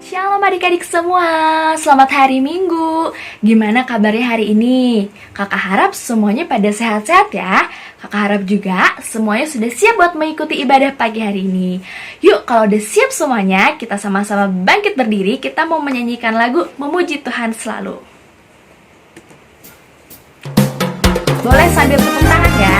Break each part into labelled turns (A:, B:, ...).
A: Shalom adik-adik semua, selamat hari Minggu. Gimana kabarnya hari ini? Kakak harap semuanya pada sehat-sehat ya. Kakak harap juga semuanya sudah siap buat mengikuti ibadah pagi hari ini. Yuk, kalau udah siap semuanya, kita sama-sama bangkit berdiri. Kita mau menyanyikan lagu Memuji Tuhan Selalu. Boleh sambil tepuk tangan ya.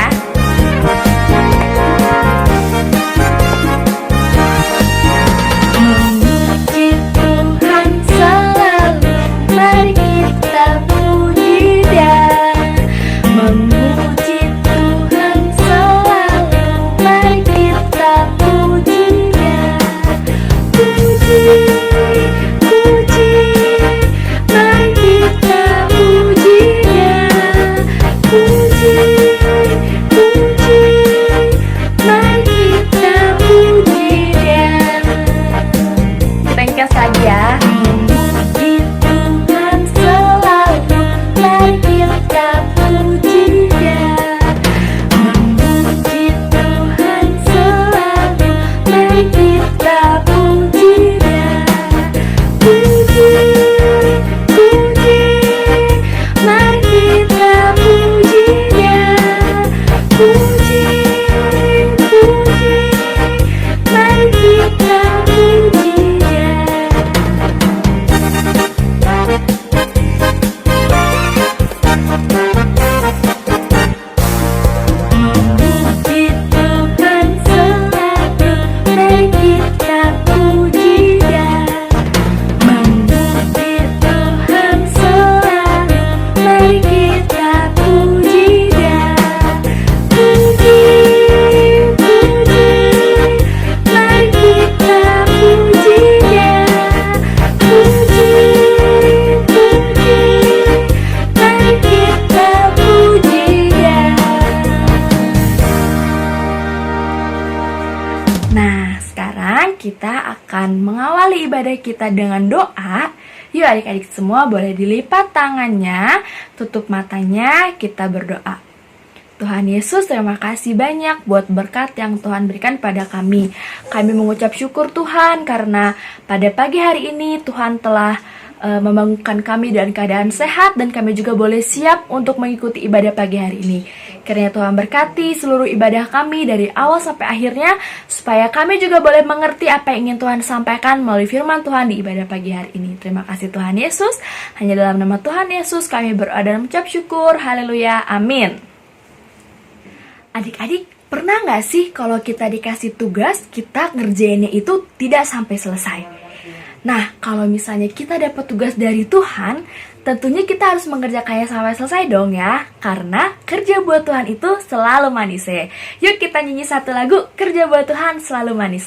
A: Kita akan mengawali ibadah kita dengan doa. Yuk adik-adik semua boleh dilipat tangannya, tutup matanya, kita berdoa. Tuhan Yesus, terima kasih banyak buat berkat yang Tuhan berikan pada kami. Kami mengucap syukur Tuhan karena pada pagi hari ini Tuhan telah membangunkan kami dalam keadaan sehat dan kami juga boleh siap untuk mengikuti ibadah pagi hari ini. Kiranya Tuhan berkati seluruh ibadah kami dari awal sampai akhirnya, supaya kami juga boleh mengerti apa yang ingin Tuhan sampaikan melalui firman Tuhan di ibadah pagi hari ini. Terima kasih Tuhan Yesus. Hanya dalam nama Tuhan Yesus kami berdoa dan mengucap syukur. Haleluya, amin. Adik-adik, pernah gak sih kalau kita dikasih tugas, kita ngerjainnya itu tidak sampai selesai? Nah, kalau misalnya kita dapat tugas dari Tuhan, tentunya kita harus mengerjakannya sampai selesai dong ya. Karena kerja buat Tuhan itu selalu manis. Yuk kita nyanyi satu lagu, Kerja Buat Tuhan Selalu Manis.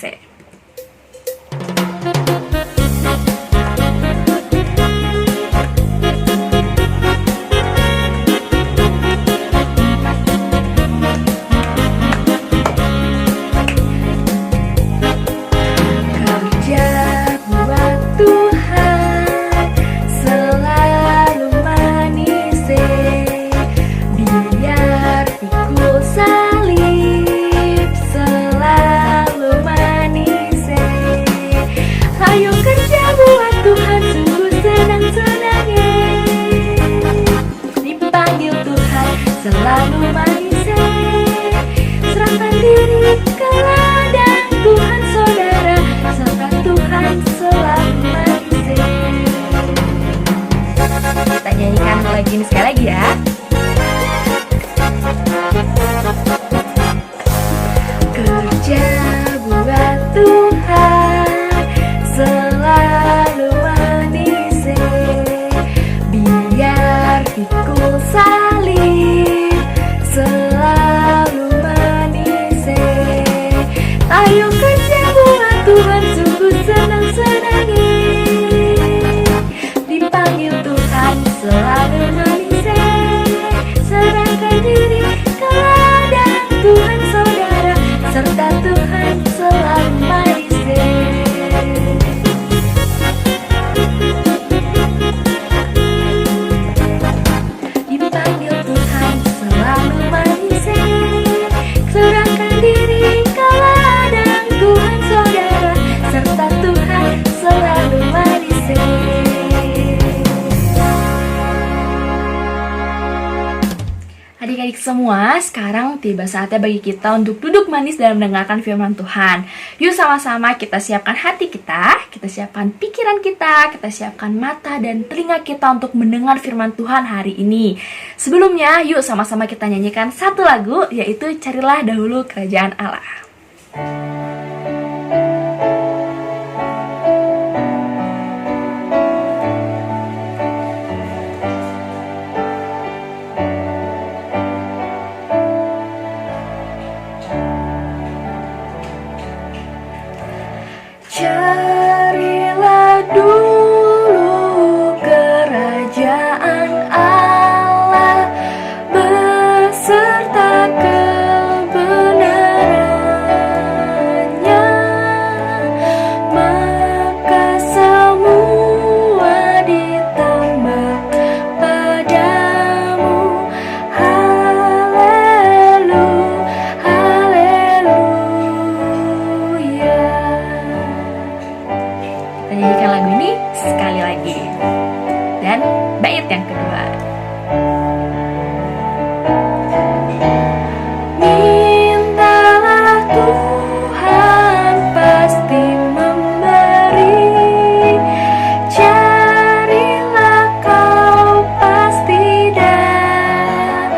A: Salib selalu manis. semua, sekarang tiba saatnya bagi kita untuk duduk manis dan mendengarkan firman Tuhan. Yuk sama-sama kita siapkan hati kita siapkan pikiran kita siapkan mata dan telinga kita untuk mendengar firman Tuhan hari ini. Sebelumnya, yuk sama-sama kita nyanyikan satu lagu, yaitu Carilah Dahulu Kerajaan Allah. Carilah dulu kerajaan Allah beserta kebenarannya, maka semua ditambah padamu. Haleluya, haleluya. Kita nyanyikan lagu ini sekali lagi. Dan bait yang kedua. Mintalah Tuhan pasti memberi, carilah kau pasti dapat,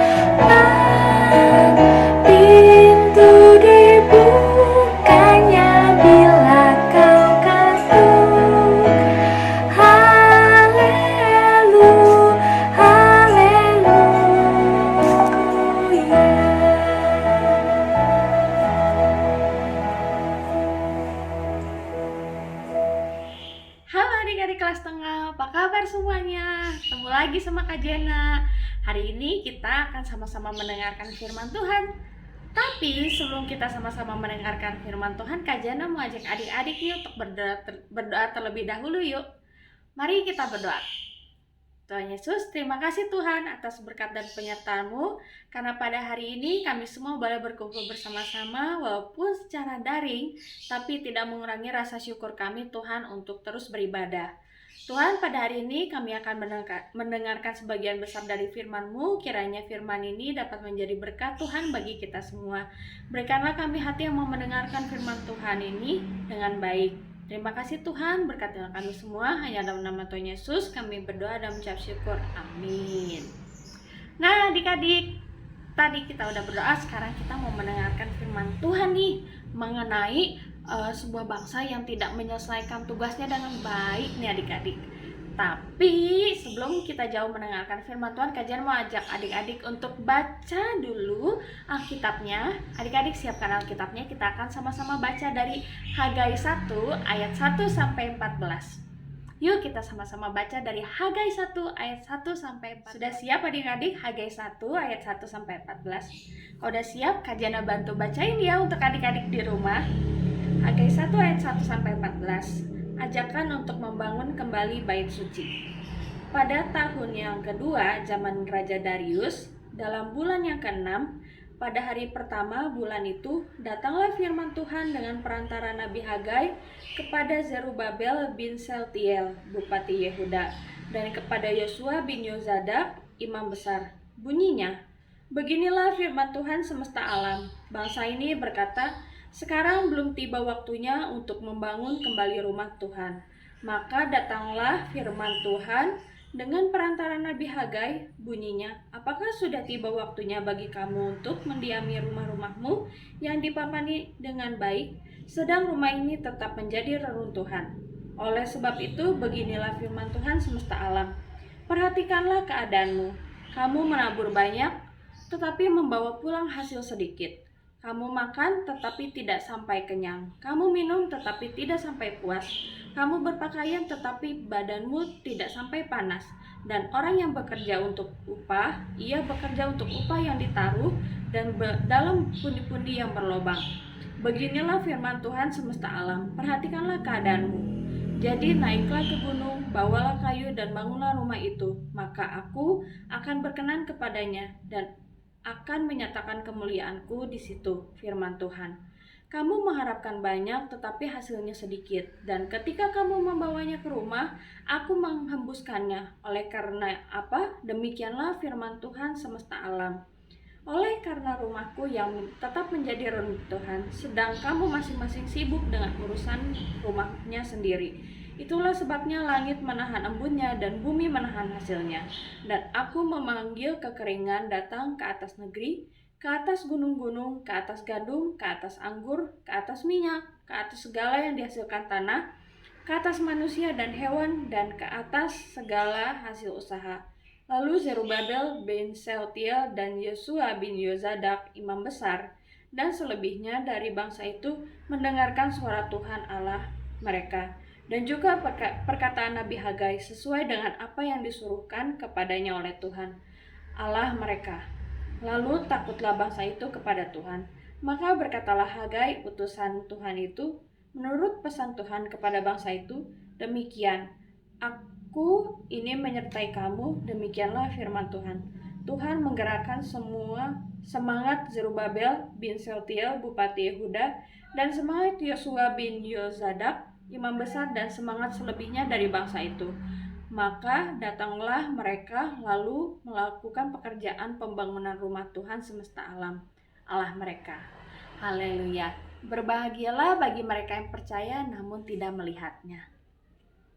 A: pintu dibukanya bila kau ketuk. Haleluya, haleluya. Halo adik-adik kelas tengah, apa kabar semuanya? Ketemu lagi sama Kak Jana. Hari ini kita akan sama-sama mendengarkan firman Tuhan. Tapi sebelum kita sama-sama mendengarkan firman Tuhan, Kak Jana mau ajak adik-adik yuk untuk berdoa terlebih dahulu yuk. Mari kita berdoa. Tuhan Yesus, terima kasih Tuhan atas berkat dan penyertaan-Mu, karena pada hari ini kami semua boleh berkumpul bersama-sama walaupun secara daring, tapi tidak mengurangi rasa syukur kami Tuhan untuk terus beribadah. Tuhan, pada hari ini kami akan mendengarkan sebagian besar dari firman-Mu. Kiranya firman ini dapat menjadi berkat Tuhan bagi kita semua. Berikanlah kami hati yang mau mendengarkan firman Tuhan ini dengan baik. Terima kasih Tuhan, berkatilah kami semua. Hanya dalam nama Tuhan Yesus kami berdoa dan mengucap syukur. Amin. Nah adik-adik, tadi kita udah berdoa, sekarang kita mau mendengarkan firman Tuhan nih, mengenai sebuah bangsa yang tidak menyelesaikan tugasnya dengan baik nih adik-adik. Tapi sebelum kita jauh mendengarkan firman Tuhan, Kak Jan mau ajak adik-adik untuk baca dulu Alkitabnya. Adik-adik siapkan Alkitabnya, kita akan sama-sama baca dari Hagai 1 ayat 1 sampai 14. Yuk kita sama-sama baca dari Hagai 1 ayat 1 sampai 14. Sudah siap adik-adik? Hagai 1 ayat 1 sampai 14. Kalau udah siap, Kak Jana bantu bacain ya untuk adik-adik di rumah. Hagai 1 ayat 1 sampai 14. Ajakan untuk membangun kembali bait suci. Pada tahun yang kedua zaman Raja Darius, dalam bulan yang ke-6, pada hari pertama bulan itu, datanglah firman Tuhan dengan perantara Nabi Hagai kepada Zerubabel bin Seltiel, Bupati Yehuda, dan kepada Yosua bin Yozadak, Imam Besar. Bunyinya, beginilah firman Tuhan semesta alam. Bangsa ini berkata, sekarang belum tiba waktunya untuk membangun kembali rumah Tuhan. Maka datanglah firman Tuhan dengan perantara Nabi Hagai, bunyinya, apakah sudah tiba waktunya bagi kamu untuk mendiami rumah-rumahmu yang dipapani dengan baik, sedang rumah ini tetap menjadi reruntuhan. Oleh sebab itu, beginilah firman Tuhan semesta alam. Perhatikanlah keadaanmu. Kamu menabur banyak, tetapi membawa pulang hasil sedikit. Kamu makan tetapi tidak sampai kenyang. Kamu minum tetapi tidak sampai puas. Kamu berpakaian tetapi badanmu tidak sampai panas. Dan orang yang bekerja untuk upah, ia bekerja untuk upah yang ditaruh dan dalam pundi-pundi yang berlobang. Beginilah firman Tuhan semesta alam. Perhatikanlah keadaanmu. Jadi naiklah ke gunung, bawalah kayu dan bangunlah rumah itu. Maka aku akan berkenan kepadanya dan akan menyatakan kemuliaanku di situ, firman Tuhan. Kamu mengharapkan banyak tetapi hasilnya sedikit, dan ketika kamu membawanya ke rumah, aku menghembuskannya. Oleh karena apa? Demikianlah firman Tuhan semesta alam.
B: Oleh karena rumahku yang tetap menjadi reruntuhan, sedang kamu masing-masing sibuk dengan urusan rumahnya sendiri. Itulah sebabnya langit menahan embunnya dan bumi menahan hasilnya. Dan aku memanggil kekeringan datang ke atas negeri, ke atas gunung-gunung, ke atas gandum, ke atas anggur, ke atas minyak, ke atas segala yang dihasilkan tanah, ke atas manusia dan hewan, dan ke atas segala hasil usaha. Lalu Zerubabel bin Sealtiel dan Yosua bin Yozadak imam besar dan selebihnya dari bangsa itu mendengarkan suara Tuhan Allah mereka dan juga perkataan Nabi Hagai sesuai dengan apa yang disuruhkan kepadanya oleh Tuhan Allah mereka. Lalu takutlah bangsa itu kepada Tuhan. Maka berkatalah Hagai utusan Tuhan itu menurut pesan Tuhan kepada bangsa itu, demikian, Aku ini menyertai kamu, demikianlah firman Tuhan. Tuhan menggerakkan semua semangat Zerubabel bin Sealtiel bupati Yehuda dan semangat Yosua bin Yozadak imam besar dan semangat selebihnya dari bangsa itu. Maka datanglah mereka lalu melakukan pekerjaan pembangunan rumah Tuhan semesta alam, Allah mereka. Haleluya. Berbahagialah bagi mereka yang percaya namun tidak melihatnya.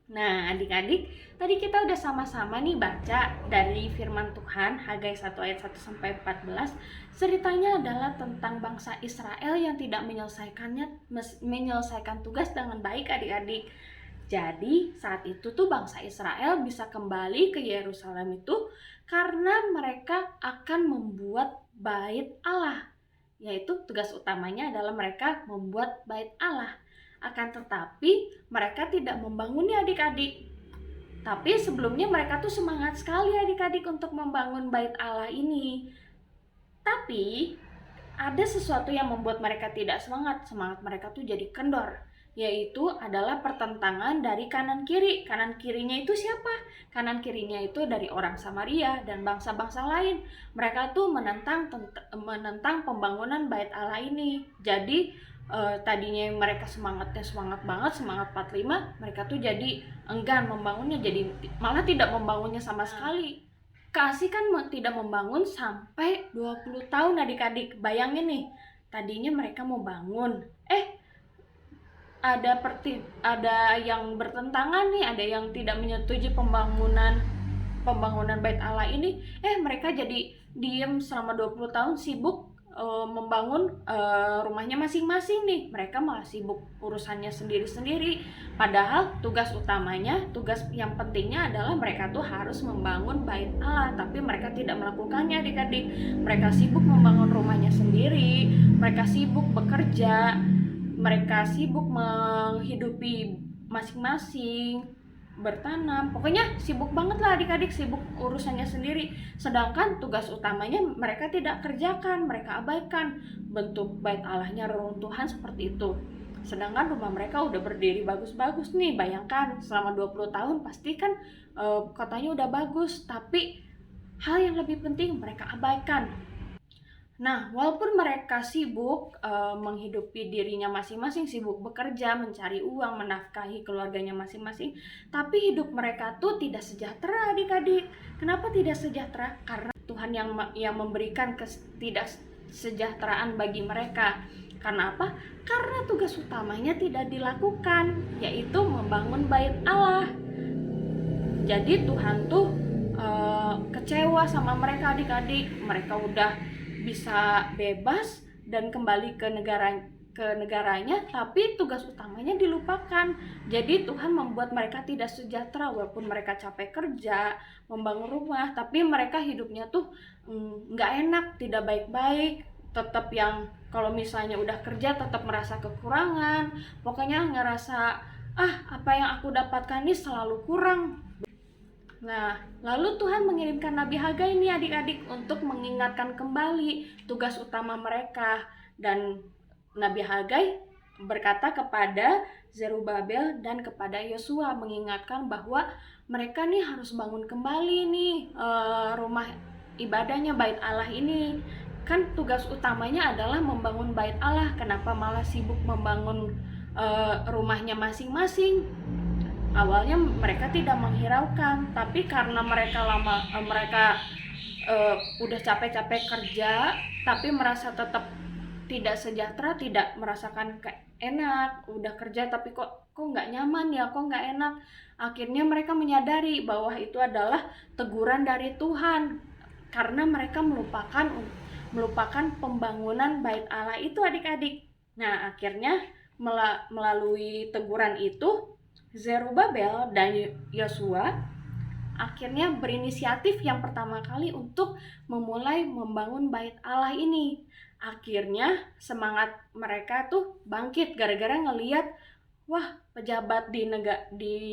B: Nah, adik-adik, tadi kita udah sama-sama nih baca dari firman Tuhan Hagai 1 ayat 1 sampai 14. Ceritanya adalah tentang bangsa Israel yang tidak menyelesaikan tugas dengan baik, adik-adik. Jadi, saat itu tuh bangsa Israel bisa kembali ke Yerusalem itu karena mereka akan membuat bait Allah. Yaitu tugas utamanya adalah mereka membuat bait Allah. Akan tetapi mereka tidak membangunnya, adik-adik. Tapi sebelumnya mereka tuh semangat sekali adik-adik untuk membangun bait Allah ini. Tapi ada sesuatu yang membuat mereka tidak semangat. Semangat mereka tuh jadi kendor, yaitu adalah pertentangan dari kanan kiri. Kanan kirinya itu siapa? Kanan kirinya itu dari orang Samaria dan bangsa-bangsa lain. Mereka tuh menentang pembangunan bait Allah ini. Jadi tadinya mereka semangat banget, semangat 45, mereka tuh jadi enggan membangunnya, jadi malah tidak membangunnya sama sekali. Kasih kan tidak membangun sampai 20 tahun adik-adik. Bayangin nih, tadinya mereka mau bangun, ada yang bertentangan nih, ada yang tidak menyetujui pembangunan bait Allah ini. Mereka jadi diem selama 20 tahun sibuk membangun rumahnya masing-masing nih. Mereka malah sibuk urusannya sendiri-sendiri. Padahal tugas utamanya, tugas yang pentingnya adalah mereka tuh harus membangun bait Allah, tapi mereka tidak melakukannya adik-adik. Mereka sibuk membangun rumahnya sendiri, mereka sibuk bekerja, mereka sibuk menghidupi masing-masing, bertanam, pokoknya sibuk banget lah adik-adik, sibuk urusannya sendiri. Sedangkan tugas utamanya mereka tidak kerjakan, mereka abaikan. Bentuk bait Allahnya reruntuhan seperti itu. Sedangkan rumah mereka udah berdiri bagus-bagus nih. Bayangkan selama 20 tahun pasti kan kotanya udah bagus, tapi hal yang lebih penting mereka abaikan. Nah, walaupun mereka sibuk menghidupi dirinya masing-masing, sibuk bekerja, mencari uang, menafkahi keluarganya masing-masing, tapi hidup mereka tuh tidak sejahtera adik-adik. Kenapa tidak sejahtera? Karena Tuhan yang memberikan ketidaksejahteraan bagi mereka. Karena apa? Karena tugas utamanya tidak dilakukan, yaitu membangun bait Allah. Jadi Tuhan tuh kecewa sama mereka adik-adik. Mereka udah bisa bebas dan kembali ke negaranya, tapi tugas utamanya dilupakan. Jadi Tuhan membuat mereka tidak sejahtera. Walaupun mereka capek kerja, membangun rumah, tapi mereka hidupnya tuh nggak enak, tidak baik-baik. Tetap yang kalau misalnya udah kerja tetap merasa kekurangan, pokoknya ngerasa apa yang aku dapatkan ini selalu kurang. Nah, lalu Tuhan mengirimkan Nabi Hagai ini adik-adik untuk mengingatkan kembali tugas utama mereka. Dan Nabi Hagai berkata kepada Zerubabel dan kepada Yosua, mengingatkan bahwa mereka nih harus bangun kembali nih rumah ibadahnya, bait Allah ini. Kan tugas utamanya adalah membangun bait Allah. Kenapa malah sibuk membangun rumahnya masing-masing? Awalnya mereka tidak menghiraukan, tapi karena mereka udah capek-capek kerja tapi merasa tetap tidak sejahtera, tidak merasakan enak, udah kerja tapi kok nggak nyaman ya, kok nggak enak. Akhirnya mereka menyadari bahwa itu adalah teguran dari Tuhan karena mereka melupakan pembangunan bait Allah itu adik-adik. Nah, akhirnya melalui teguran itu Zerubabel dan Yosua akhirnya berinisiatif yang pertama kali untuk memulai membangun bait Allah ini. Akhirnya semangat mereka tuh bangkit gara-gara ngeliat, wah, pejabat di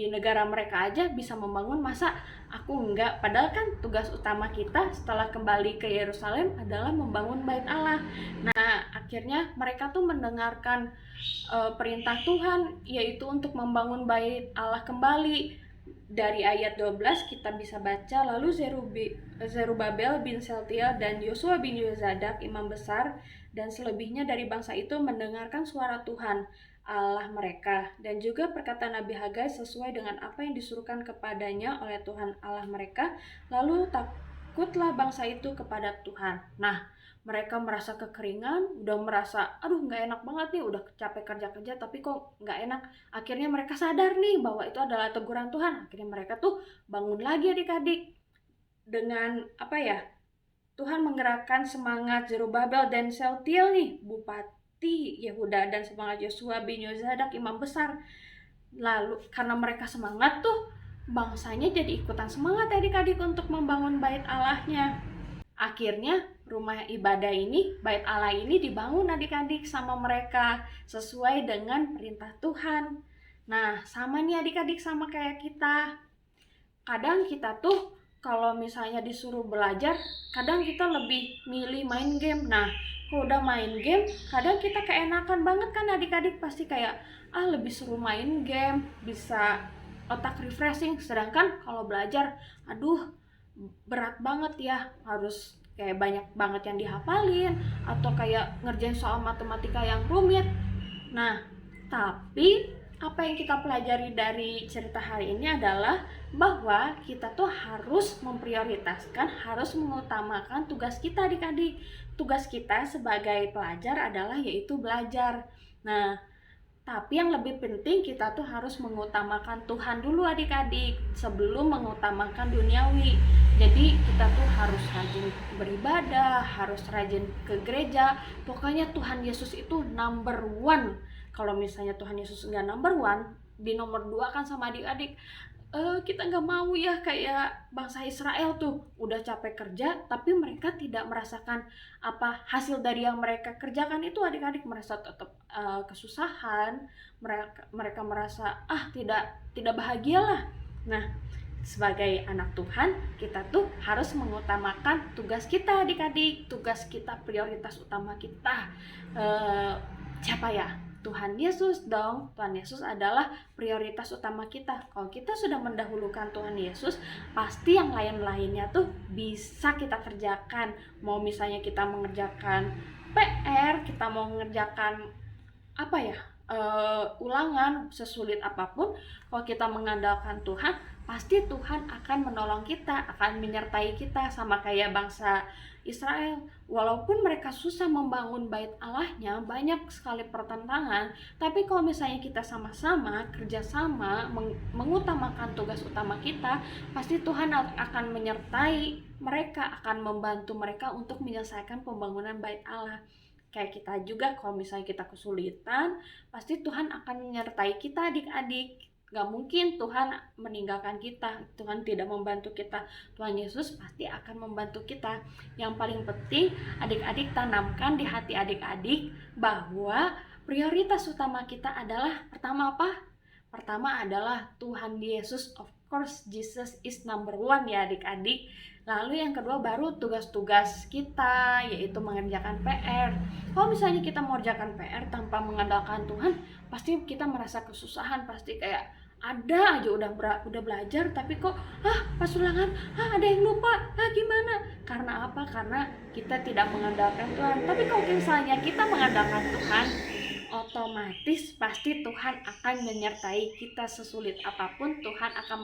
B: negara mereka aja bisa membangun, masa aku enggak? Padahal kan tugas utama kita setelah kembali ke Yerusalem adalah membangun bait Allah. Nah, akhirnya mereka tuh mendengarkan perintah Tuhan, yaitu untuk membangun bait Allah kembali. Dari ayat 12 kita bisa baca, lalu Zerubabel bin Sealtiel dan Yosua bin Yozadak imam besar dan selebihnya dari bangsa itu mendengarkan suara Tuhan Allah mereka dan juga perkataan Nabi Hagai sesuai dengan apa yang disuruhkan kepadanya oleh Tuhan Allah mereka, lalu takutlah bangsa itu kepada Tuhan. Nah, mereka merasa kekeringan, udah merasa aduh nggak enak banget nih, udah capek kerja-kerja tapi kok nggak enak. Akhirnya mereka sadar nih bahwa itu adalah teguran Tuhan. Akhirnya mereka tuh bangun lagi adik-adik dengan apa ya, Tuhan menggerakkan semangat Zerubabel dan Sealtiel nih, Bupati Yehuda, dan semangat Yosua bin Yozadak imam besar. Lalu karena mereka semangat tuh, bangsanya jadi ikutan semangat adik-adik untuk membangun bait Allahnya. Akhirnya rumah ibadah ini, bait Allah ini dibangun adik-adik sama mereka sesuai dengan perintah Tuhan. Nah, sama nih adik-adik, sama kayak kita. Kadang kita tuh kalau misalnya disuruh belajar, kadang kita lebih milih main game. Nah, kalau udah main game, kadang kita keenakan banget kan adik-adik, pasti kayak lebih seru main game, bisa otak refreshing. Sedangkan kalau belajar, aduh berat banget ya, harus kayak banyak banget yang dihafalin atau kayak ngerjain soal matematika yang rumit. Nah, tapi apa yang kita pelajari dari cerita hari ini adalah bahwa kita tuh harus memprioritaskan, harus mengutamakan tugas kita adik-adik. Tugas kita sebagai pelajar adalah yaitu belajar. Nah, tapi yang lebih penting kita tuh harus mengutamakan Tuhan dulu adik-adik sebelum mengutamakan duniawi. Jadi kita tuh harus rajin beribadah, harus rajin ke gereja. Pokoknya Tuhan Yesus itu number one. Kalau misalnya Tuhan Yesus nggak number one, di nomor 2 kan sama adik-adik. Kita nggak mau ya kayak bangsa Israel tuh udah capek kerja tapi mereka tidak merasakan apa hasil dari yang mereka kerjakan itu adik-adik, merasa tetap kesusahan, mereka merasa tidak bahagia lah. Nah, sebagai anak Tuhan kita tuh harus mengutamakan tugas kita adik-adik, tugas kita, prioritas utama kita siapa ya? Tuhan Yesus dong. Tuhan Yesus adalah prioritas utama kita. Kalau kita sudah mendahulukan Tuhan Yesus, pasti yang lain-lainnya tuh bisa kita kerjakan. Mau misalnya kita mengerjakan PR, kita mau mengerjakan apa ya, ulangan, sesulit apapun, kalau kita mengandalkan Tuhan, pasti Tuhan akan menolong kita, akan menyertai kita. Sama kayak bangsa Israel, walaupun mereka susah membangun bait Allahnya, banyak sekali pertentangan, tapi kalau misalnya kita sama-sama kerjasama mengutamakan tugas utama kita, pasti Tuhan akan menyertai mereka, akan membantu mereka untuk menyelesaikan pembangunan bait Allah. Kayak kita juga, kalau misalnya kita kesulitan, pasti Tuhan akan menyertai kita adik-adik. Gak mungkin Tuhan meninggalkan kita, Tuhan tidak membantu kita. Tuhan Yesus pasti akan membantu kita. Yang paling penting adik-adik tanamkan di hati adik-adik bahwa prioritas utama kita adalah pertama apa? Pertama adalah Tuhan Yesus. Of course Jesus is number one ya adik-adik. Lalu yang kedua baru tugas-tugas kita, yaitu mengerjakan PR. Kalau misalnya kita mengerjakan PR tanpa mengandalkan Tuhan, pasti kita merasa kesusahan, pasti kayak ada aja udah belajar tapi kok pas ulangan ada yang lupa, gimana? Karena apa? Karena kita tidak mengandalkan Tuhan. Tapi kalau misalnya kita mengandalkan Tuhan, otomatis pasti Tuhan akan menyertai kita. Sesulit apapun Tuhan akan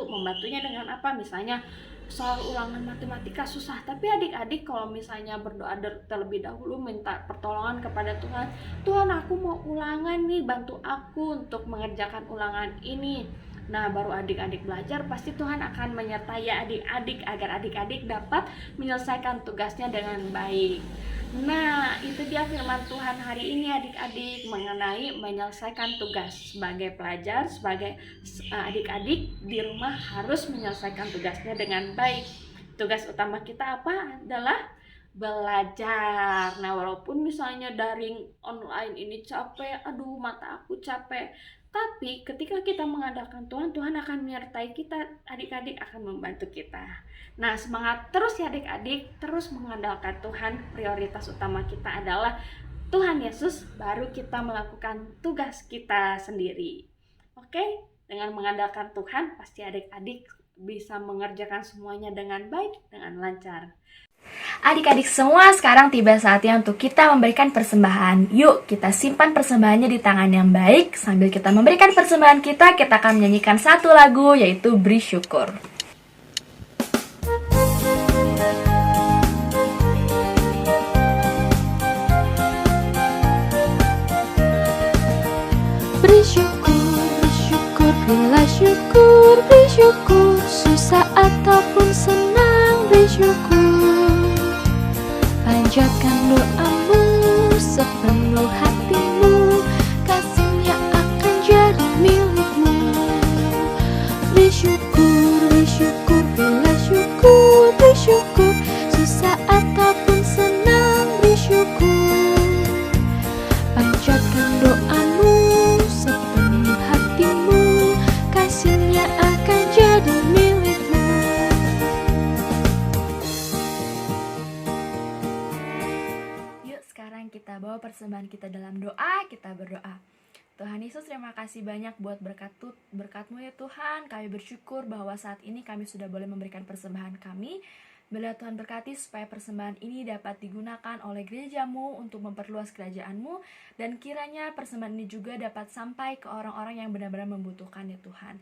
B: membantunya dengan apa? Misalnya soal ulangan matematika susah, tapi adik-adik kalau misalnya berdoa terlebih dahulu minta pertolongan kepada Tuhan, Tuhan aku mau ulangan nih, bantu aku untuk mengerjakan ulangan ini. Nah, baru adik-adik belajar, pasti Tuhan akan menyertai adik-adik agar adik-adik dapat menyelesaikan tugasnya dengan baik. Nah, itu dia firman Tuhan hari ini adik-adik mengenai menyelesaikan tugas. Sebagai pelajar, sebagai adik-adik di rumah harus menyelesaikan tugasnya dengan baik. Tugas utama kita apa? Adalah belajar. Nah, walaupun misalnya daring online ini capek, aduh mata aku capek, tapi ketika kita mengandalkan Tuhan, Tuhan akan menyertai kita, adik-adik akan membantu kita. Nah, semangat terus ya adik-adik, terus mengandalkan Tuhan. Prioritas utama kita adalah Tuhan Yesus, baru kita melakukan tugas kita sendiri. Oke, dengan mengandalkan Tuhan, pasti adik-adik bisa mengerjakan semuanya dengan baik, dengan lancar.
A: Adik-adik semua, sekarang tiba saatnya untuk kita memberikan persembahan. Yuk, kita simpan persembahannya di tangan yang baik. Sambil kita memberikan persembahan kita akan menyanyikan satu lagu, yaitu Beri Syukur.
C: Beri syukur, berilah syukur, beri syukur, susah ataupun senang, beri syukur. Panjatkan doamu sepenuh hatimu, kasihnya akan jadi milikmu. Beri syukur, berilah syukur, beri syukur, susah ataupun senang, beri syukur. Panjatkan doamu sepenuh hatimu, kasihnya akan jadi milikmu.
A: Yuk, sekarang kita bawa persembahan kita dalam doa, kita berdoa. Tuhan Yesus, terima kasih banyak buat berkat-Mu ya Tuhan. Kami bersyukur bahwa saat ini kami sudah boleh memberikan persembahan kami. Bila Tuhan berkati supaya persembahan ini dapat digunakan oleh gereja-Mu untuk memperluas kerajaan-Mu, dan kiranya persembahan ini juga dapat sampai ke orang-orang yang benar-benar membutuhkan ya Tuhan.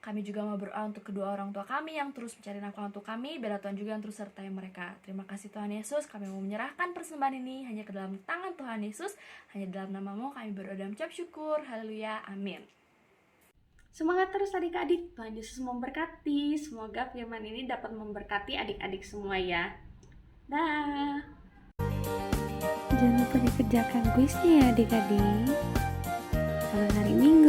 A: Kami juga mau berdoa untuk kedua orang tua kami yang terus mencari nafkah untuk kami. Bila Tuhan juga yang terus sertai mereka. Terima kasih Tuhan Yesus, kami mau menyerahkan persembahan ini hanya ke dalam tangan Tuhan Yesus. Hanya dalam nama-Mu kami berdoa dan mengucap syukur. Haleluya, amin.
B: Semangat terus adik-adik, Tuhan Yesus memberkati. Semoga firman ini dapat memberkati adik-adik semua ya. Dah.
C: Jangan lupa dikerjakan kuisnya ya adik-adik. Selamat hari Minggu.